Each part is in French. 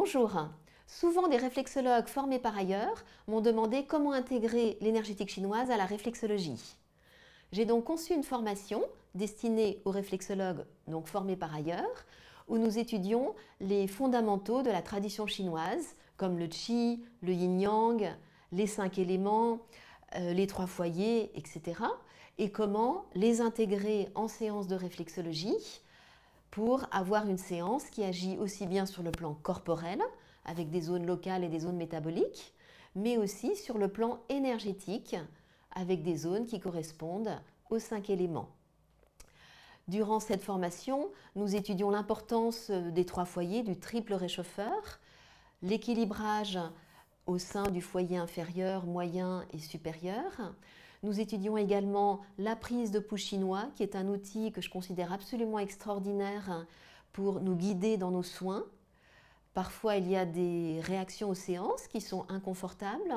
Bonjour. Souvent, des réflexologues formés par ailleurs m'ont demandé comment intégrer l'énergétique chinoise à la réflexologie. J'ai donc conçu une formation destinée aux réflexologues donc formés par ailleurs, où nous étudions les fondamentaux de la tradition chinoise, comme le qi, le yin-yang, les 5 éléments, les 3 foyers, etc. et comment les intégrer en séance de réflexologie pour avoir une séance qui agit aussi bien sur le plan corporel, avec des zones locales et des zones métaboliques, mais aussi sur le plan énergétique, avec des zones qui correspondent aux 5 éléments. Durant cette formation, nous étudions l'importance des 3 foyers, du triple réchauffeur, l'équilibrage au sein du foyer inférieur, moyen et supérieur. Nous étudions également la prise de pouls chinois, qui est un outil que je considère absolument extraordinaire pour nous guider dans nos soins. Parfois, il y a des réactions aux séances qui sont inconfortables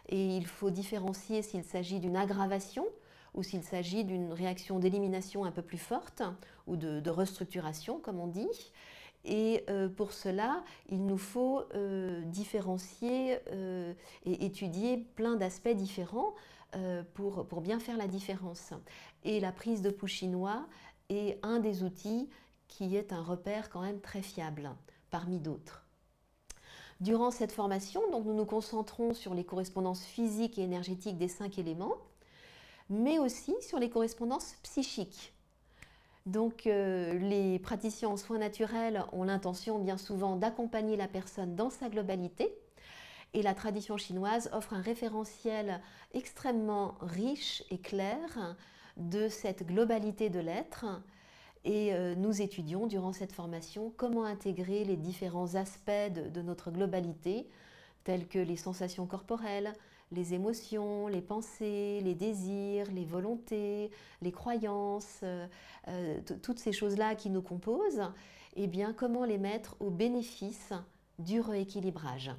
et il faut différencier s'il s'agit d'une aggravation ou s'il s'agit d'une réaction d'élimination un peu plus forte ou de restructuration, comme on dit. Et pour cela, il nous faut différencier et étudier plein d'aspects différents pour bien faire la différence. Et la prise de pouls chinois est un des outils qui est un repère quand même très fiable, parmi d'autres. Durant cette formation, donc, nous nous concentrons sur les correspondances physiques et énergétiques des 5 éléments, mais aussi sur les correspondances psychiques. Donc les praticiens en soins naturels ont l'intention bien souvent d'accompagner la personne dans sa globalité et la tradition chinoise offre un référentiel extrêmement riche et clair de cette globalité de l'être et nous étudions durant cette formation comment intégrer les différents aspects de notre globalité tels que les sensations corporelles, les émotions, les pensées, les désirs, les volontés, les croyances, toutes ces choses-là qui nous composent, et bien comment les mettre au bénéfice du rééquilibrage.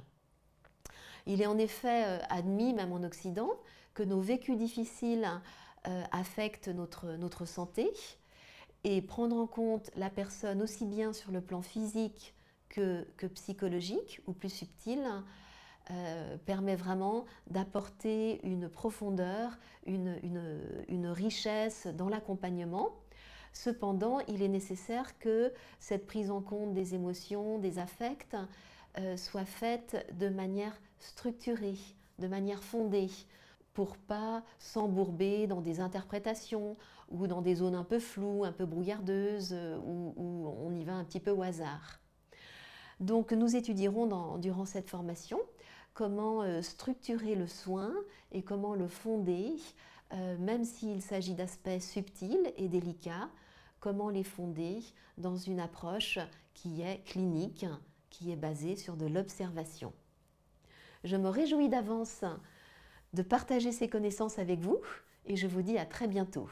Il est en effet admis, même en Occident, que nos vécus difficiles affectent notre santé et prendre en compte la personne aussi bien sur le plan physique que psychologique ou plus subtil permet vraiment d'apporter une profondeur, une richesse dans l'accompagnement. Cependant, il est nécessaire que cette prise en compte des émotions, des affects, soit faite de manière structurée, de manière fondée, pour pas s'embourber dans des interprétations ou dans des zones un peu floues, un peu brouillardeuses, où on y va un petit peu au hasard. Donc nous étudierons durant cette formation comment structurer le soin et comment le fonder, même s'il s'agit d'aspects subtils et délicats, comment les fonder dans une approche qui est clinique, qui est basée sur de l'observation. Je me réjouis d'avance de partager ces connaissances avec vous et je vous dis à très bientôt.